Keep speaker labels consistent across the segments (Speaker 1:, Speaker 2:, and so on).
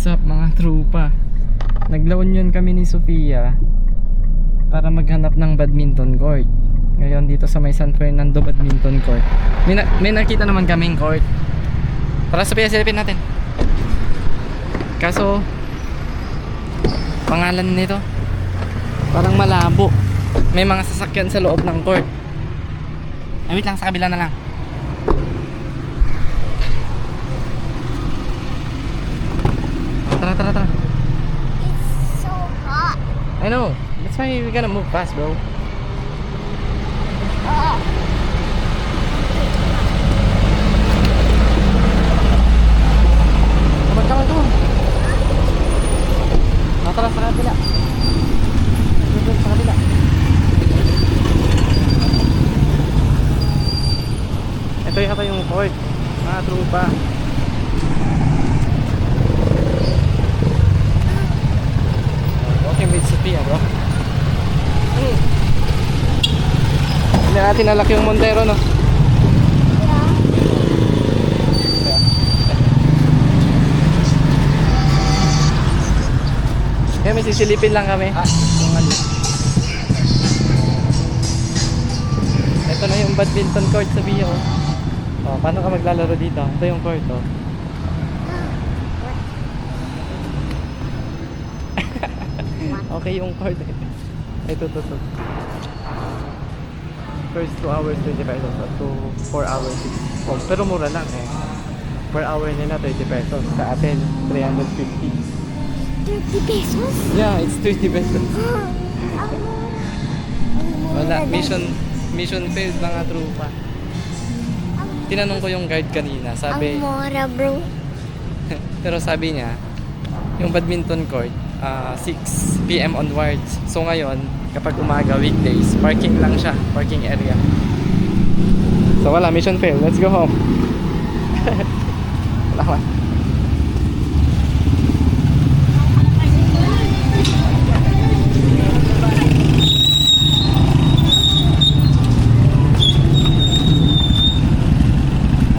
Speaker 1: What's up mga trupa? Nagla-union kami ni Sofia para maghanap ng badminton court. Ngayon dito sa may San Fernando Badminton Court. May nakita naman kaming court. Tara Sofia, silipin natin. Kaso pangalan nito parang malabo. May mga sasakyan sa loob ng court. Ay wait lang, sa kabila na lang. Tara.
Speaker 2: It's so hot.
Speaker 1: I know. That's why we gotta move fast, bro. Come on. Tara sa kabila. Sa kabila. Ito yata yung court, mga trupa. Walking with Sophia, bro. Hindi natin nalaki yung Montero, no? Kaya may sisilipin lang kami. Ito na yung badminton court sa Bio. Oh, paano ka maglalaro dito? Ito yung court, oh. Okay yung court. Ito. First 2 hours 20 pesos at 4 hours 6. Oh, pero mura lang eh. Per hour nila 30 pesos. Sa atin 350.
Speaker 2: 30 pesos?
Speaker 1: Yeah, it's 30 pesos. Wala, mission failed mga trupa. Tinanong ko yung guide kanina, sabi
Speaker 2: Ang mura, bro.
Speaker 1: pero sabi niya yung badminton court 6 PM onwards. So ngayon, kapag umaga weekdays, parking lang siya, parking area. So wala, mission failed. Let's go home. Salamat.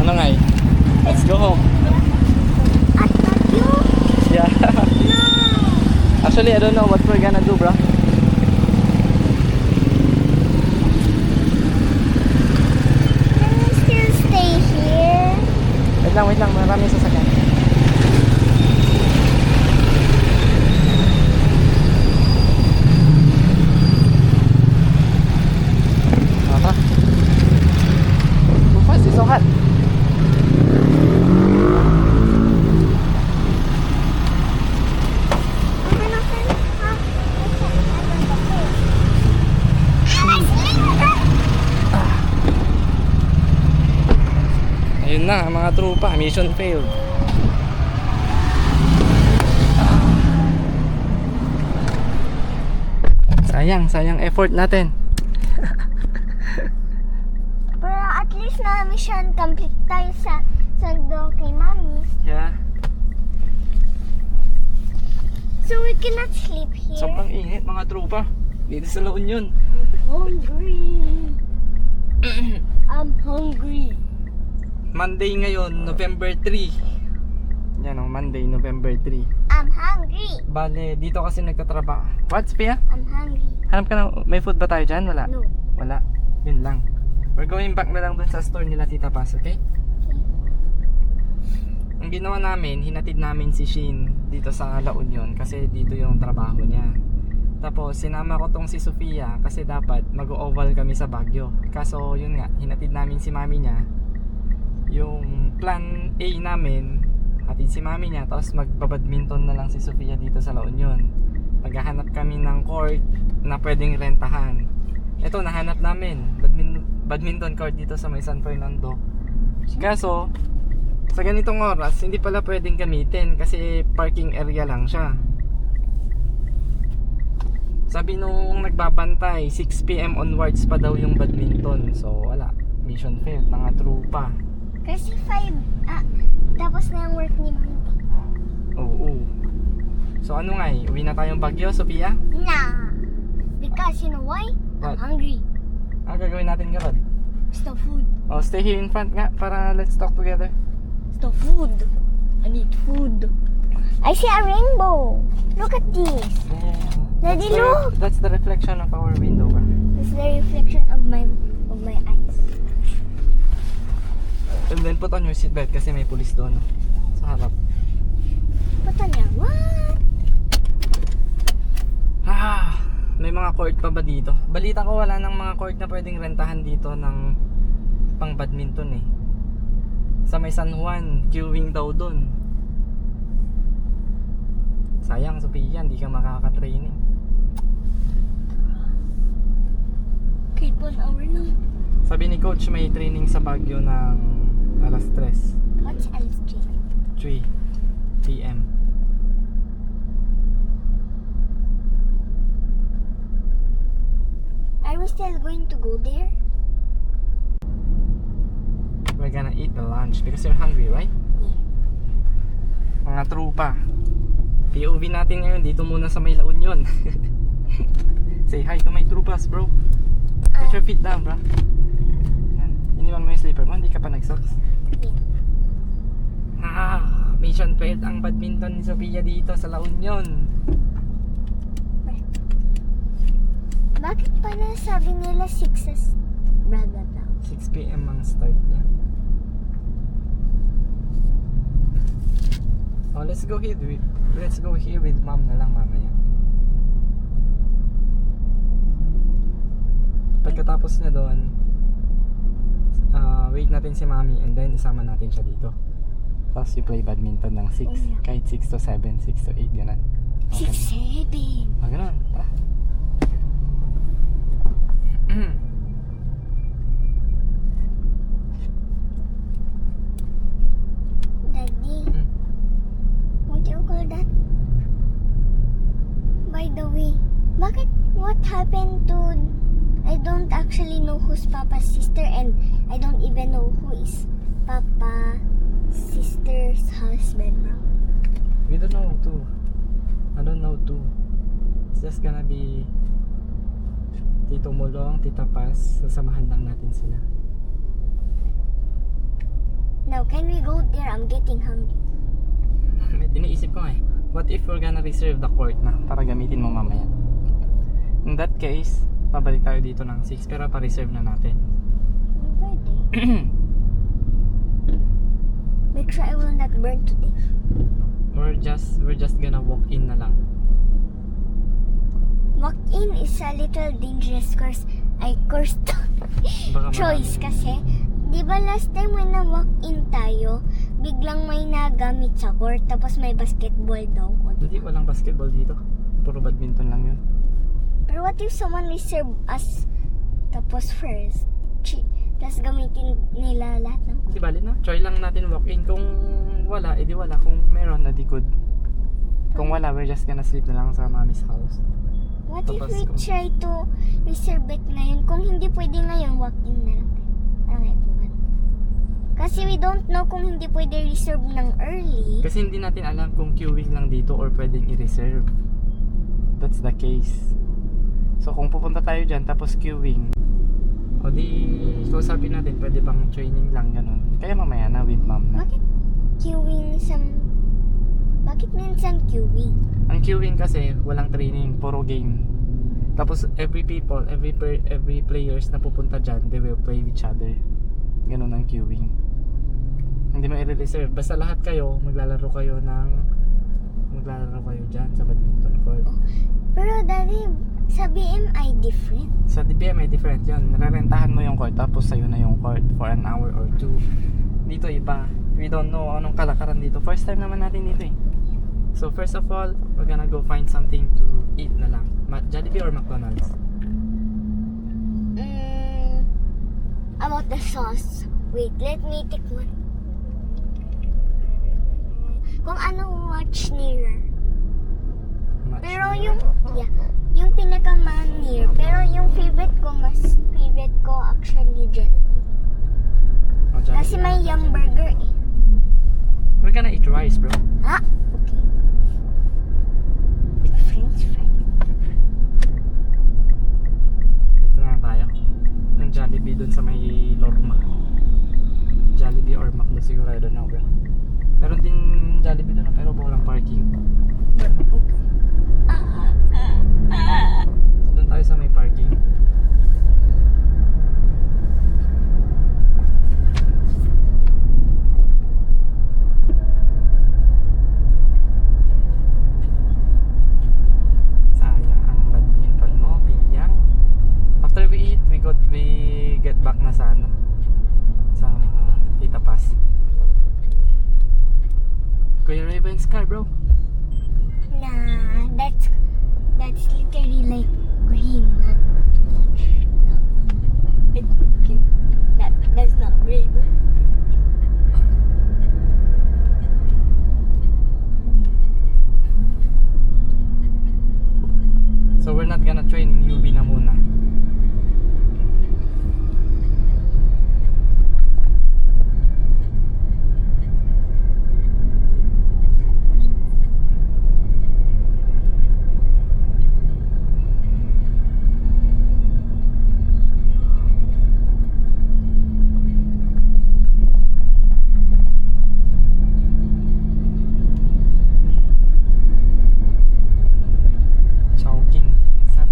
Speaker 1: Ano nga eh? Let's go home.
Speaker 2: At you?
Speaker 1: Yeah. Actually, I don't know what we're gonna do, bro.
Speaker 2: Can we still stay here?
Speaker 1: Wait lang, maraming sasakyan. Aha. Bukas, it's so hot. Ayun na mga trupa, mission failed. Sayang effort natin.
Speaker 2: Pero at least na mission complete tayo sa sando kay Mami.
Speaker 1: Yeah.
Speaker 2: So we cannot sleep here.
Speaker 1: Sobrang init mga trupa. Dito sa La Union.
Speaker 2: Hungry. I'm hungry.
Speaker 1: Monday ngayon, November 3. Yan o, Monday, November 3.
Speaker 2: I'm hungry.
Speaker 1: Bale, dito kasi nagtatrabaho. What, Pia?
Speaker 2: I'm hungry.
Speaker 1: Hanap ka na, may food ba tayo dyan? Wala?
Speaker 2: No.
Speaker 1: Wala. Yun lang. We're going back na lang dun sa store nila Tita Paz, okay? Ang ginawa namin, hinatid namin si Shin dito sa La Union kasi dito yung trabaho niya. Tapos sinama ko tong si Sofia kasi dapat mag-oval kami sa Baguio. Kaso yun nga, hinatid namin si mami niya. Yung plan A namin, hatid si mami niya, tapos magbabadminton na lang si Sofia dito sa La Union. Maghahanap kami ng court na pwedeng rentahan. Ito, nahanap namin badminton court dito sa may San Fernando. Kaso sa ganitong oras hindi pala pwedeng gamitin kasi parking area lang siya. Sabi nung nagbabantay 6 PM onwards pa daw yung badminton. So wala, mission failed mga trupa.
Speaker 2: Kasi 5, tapos na yung work ni Mami.
Speaker 1: Oo. So ano nga eh, uwi na tayong Baguio, Sofia?
Speaker 2: Nah. Because you know why? I'm
Speaker 1: What?
Speaker 2: hungry.
Speaker 1: Ano gagawin natin karon?
Speaker 2: It's the food.
Speaker 1: Oh, stay here in front nga para let's talk together.
Speaker 2: It's the food. I need food. I see a rainbow. Look at this. Daddy, look.
Speaker 1: That's the reflection of our window, bro.
Speaker 2: It's the reflection of my eyes.
Speaker 1: And then put on your seatbelt kasi may pulis doon. Sa harap.
Speaker 2: Pata niya. What?
Speaker 1: May mga court pa ba dito? Balita ko wala nang mga court na pwedeng rentahan dito ng pang badminton eh. Sa may San Juan, queuing daw doon. Sayang, Sophia, hindi ka makaka-training.
Speaker 2: Kahit 1 hour lang.
Speaker 1: Sabi ni coach may training sa Baguio ng alas 3.
Speaker 2: What's LSG?
Speaker 1: 3 p.m.
Speaker 2: Are we still going to go there?
Speaker 1: We're gonna eat the lunch because you're hungry, right? Mga trupa. POV natin ngayon dito muna sa may La Union. Say hi to my trupas, bro. Put your feet down, bro. Yan. Iniwan mo yung slipper mo, hindi ka pa nag-socks. Mission failed ang badminton ni Sophia dito sa La Union.
Speaker 2: Bakit pa nasabi nila 6 blah blah blah?
Speaker 1: 6 p.m. ang start niya. Oh, let's go here with mom na lang mamaya. Pagkatapos niya doon, wait natin si mami and then isama natin siya dito. Tapos you play badminton ng 6,
Speaker 2: Oh, yeah.
Speaker 1: kahit 6 to 7, 6 to 8, ganun.
Speaker 2: 6, 7.
Speaker 1: Ganun, tara.
Speaker 2: Daddy, what do you call that? By the way, what happened to... I don't actually know who's Papa's sister and I don't even know who is Papa's sister's husband, bro.
Speaker 1: We don't know too. I don't know too. It's just gonna be Tito Mulong, Tita Paz. Sasamahan lang natin sila.
Speaker 2: Now, can we go there? I'm getting hungry.
Speaker 1: Iniisip ko eh, what if we're gonna reserve the court na para gamitin mo mamaya? In that case, pabalik tayo dito ng 6 pero pa-reserve na natin.
Speaker 2: Pwede. Make sure I will not burn today.
Speaker 1: We're just gonna walk in na lang.
Speaker 2: Walk-in is a little dangerous course. I cursed
Speaker 1: Baka
Speaker 2: choice
Speaker 1: marami.
Speaker 2: kasi. Di ba last time when na-walk-in tayo, biglang may nagamit sa court tapos may basketball daw. O,
Speaker 1: Hindi, walang basketball dito. Puro badminton lang yun.
Speaker 2: pero what if someone reserve us tapos first? Tapos gamitin nila lahat ng
Speaker 1: Di bali na, try lang natin walk in. Kung wala, edi wala. Kung meron, edi good. Kung wala, we're just gonna sleep na lang sa mommy's house.
Speaker 2: What if
Speaker 1: Tapos
Speaker 2: we
Speaker 1: kung-
Speaker 2: try to reserve it ngayon? Kung hindi pwede ngayon, walk-in na lang. Kasi we don't know kung hindi pwede reserve ng early.
Speaker 1: Kasi hindi natin alam kung queuing lang dito or pwedeng i-reserve. That's the case. So kung pupunta tayo dyan tapos queuing, o di kausapin natin pwede bang training lang ganun. Kaya mamaya na with mom na.
Speaker 2: Bakit queuing Bakit minsan queuing?
Speaker 1: Ang queuing kasi walang training, puro game. Tapos every players na pupunta dyan, they will play with each other. Ganun ang queuing. Hindi mo i-reserve. Basta lahat kayo, maglalaro kayo dyan sa badminton court.
Speaker 2: Pero daddy, sa BMI different.
Speaker 1: Sa DBM ay different yun. Narerentahan mo yung court tapos sa'yo na yung court for an hour or 2. Dito iba. We don't know anong kalakaran dito. First time naman natin dito eh. So first of all, we're gonna go find something to eat na lang. Jollibee or McDonald's?
Speaker 2: About the sauce. Wait, let me take one. Kung ano watch nearer.
Speaker 1: Much
Speaker 2: Pero
Speaker 1: nearer?
Speaker 2: yung pinaka-near. Pero yung favorite ko actually Jollibee.
Speaker 1: Oh, Jollibee
Speaker 2: Kasi may
Speaker 1: na.
Speaker 2: yum burger eh.
Speaker 1: We're gonna eat rice, bro.
Speaker 2: Ah, okay. French fries.
Speaker 1: Ito na lang tayo. Yung Jollibee dun sa may Lorma. Jollibee or McDo siguro, I don't know, bro. Meron din Iba-iba yung sky, bro.
Speaker 2: Nah, that's literally like green, not no. Okay. That's not gray, bro.
Speaker 1: So we're not gonna train in UB na muna. Chowking Linsat.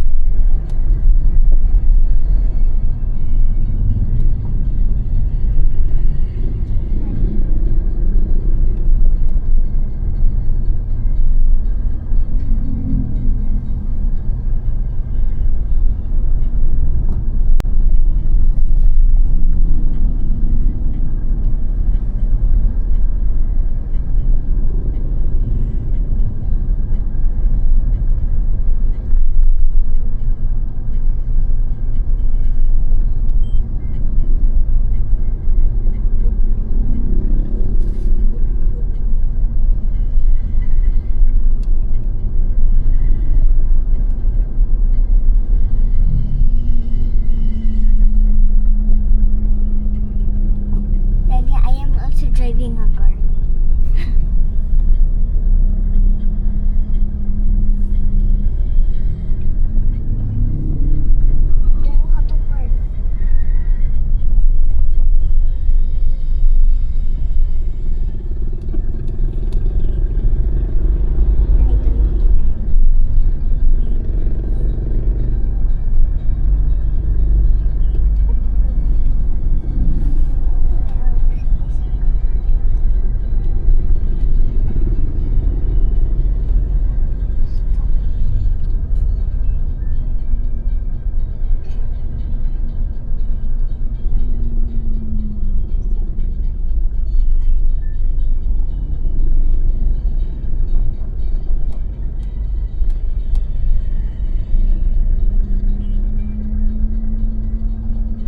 Speaker 2: Daddy, I am also driving a car. Don't know how to park. I don't know.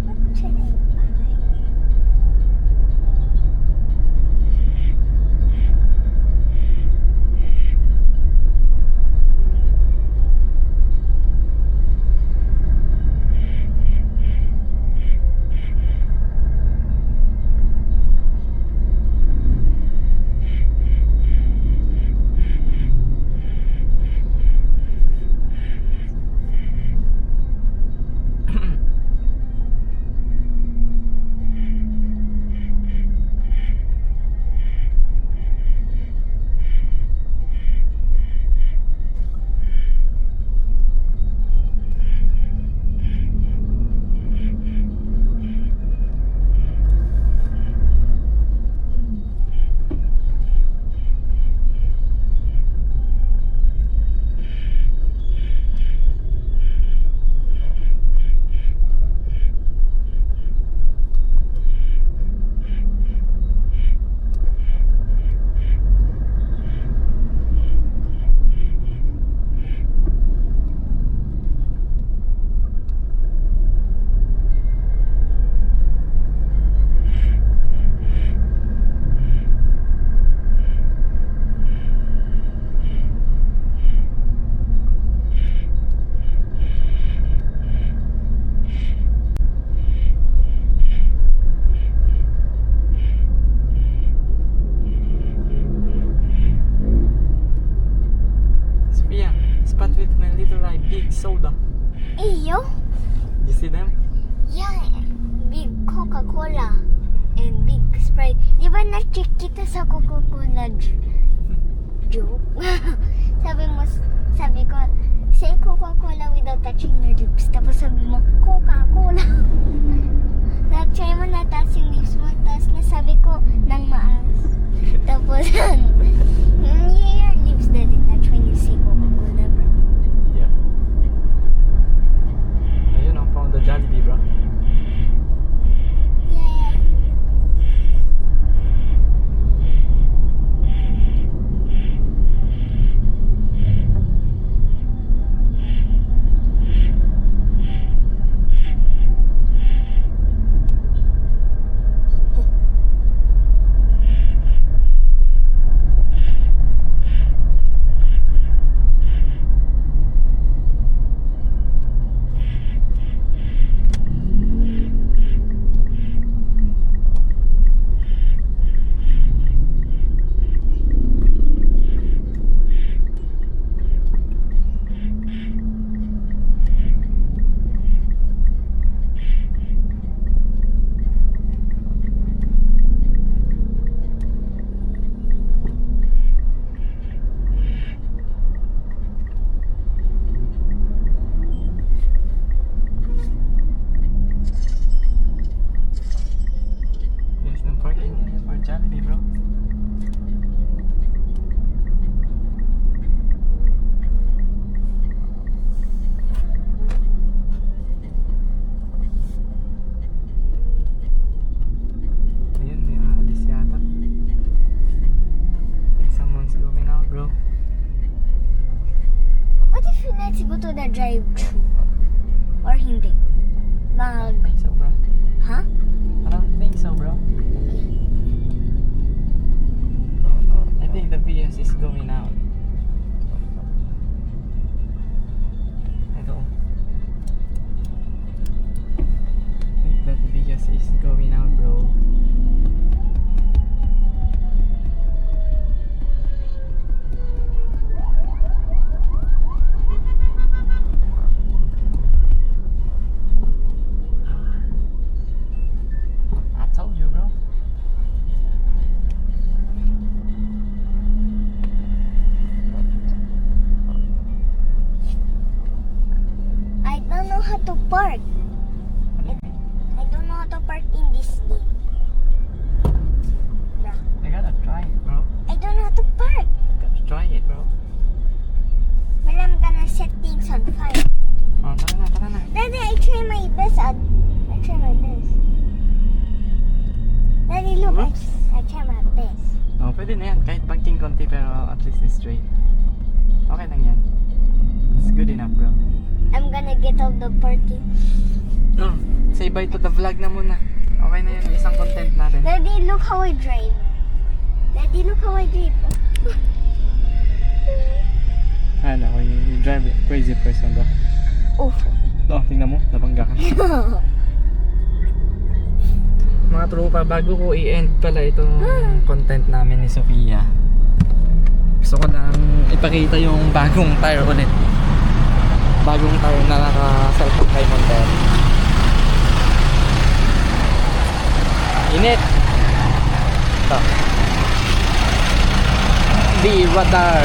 Speaker 2: What should I buy?
Speaker 1: Sophia, spot with my little eye, big soda.
Speaker 2: Iyo?
Speaker 1: You see them?
Speaker 2: Yeah, big Coca-Cola and big Sprite. Di ba na-check kita sa Coca-Cola joke? sabi ko, say Coca-Cola without touching your lips. Tapos sabi mo, Coca-Cola. Na-try mo na taas yung lips mo. Tapos nasabi ko, nang maas. Tapos, your lips doesn't touch when you say Coca-Cola, bro.
Speaker 1: Yeah. Ayun, I found the Jollibee, bro.
Speaker 2: Yeah. to the drive-thru? Or hindi?
Speaker 1: I don't think so, bro.
Speaker 2: Huh?
Speaker 1: I don't think so, bro. I think the Vios is going out. I don't. I think that Vios is going out, bro. I told you, bro.
Speaker 2: I don't know how to park. I don't know how to park in this game. Bro.
Speaker 1: You gotta try it, bro.
Speaker 2: I don't know how to park.
Speaker 1: You gotta try it, bro.
Speaker 2: Well, I'm gonna set things on fire.
Speaker 1: Oh, tara na, tara na.
Speaker 2: Daddy, I try my best. I try my best. Daddy, look.
Speaker 1: Oops.
Speaker 2: I try my best.
Speaker 1: Oh, pwede na yan. Kahit pagting konti pero at least it's straight. Okay lang yan. It's good enough, bro.
Speaker 2: I'm gonna get out the party.
Speaker 1: Oh, say bye to the vlog na muna. Okay na yan. Isang content natin.
Speaker 2: Daddy, look how I drive. Daddy, look how I drive.
Speaker 1: Ano, you drive a crazy person, bro.
Speaker 2: Oh.
Speaker 1: Oh, tingnan mo. Nabangga ka. Mga tropa, bago ko i-end pala itong content namin ni Sofia, gusto ko lang ipakita yung bagong tire ulit. Bagong tire na naka-self kay Monter. Init! Ito. V-Radar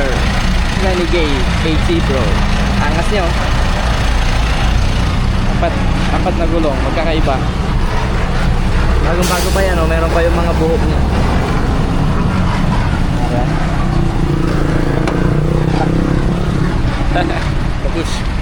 Speaker 1: Renegade AC Pro. Angas nyo. Apat na gulong, magkakaiba. Bagong bago pa yan, oh. Meron pa yung mga buhok niya. Ayan. Kapush.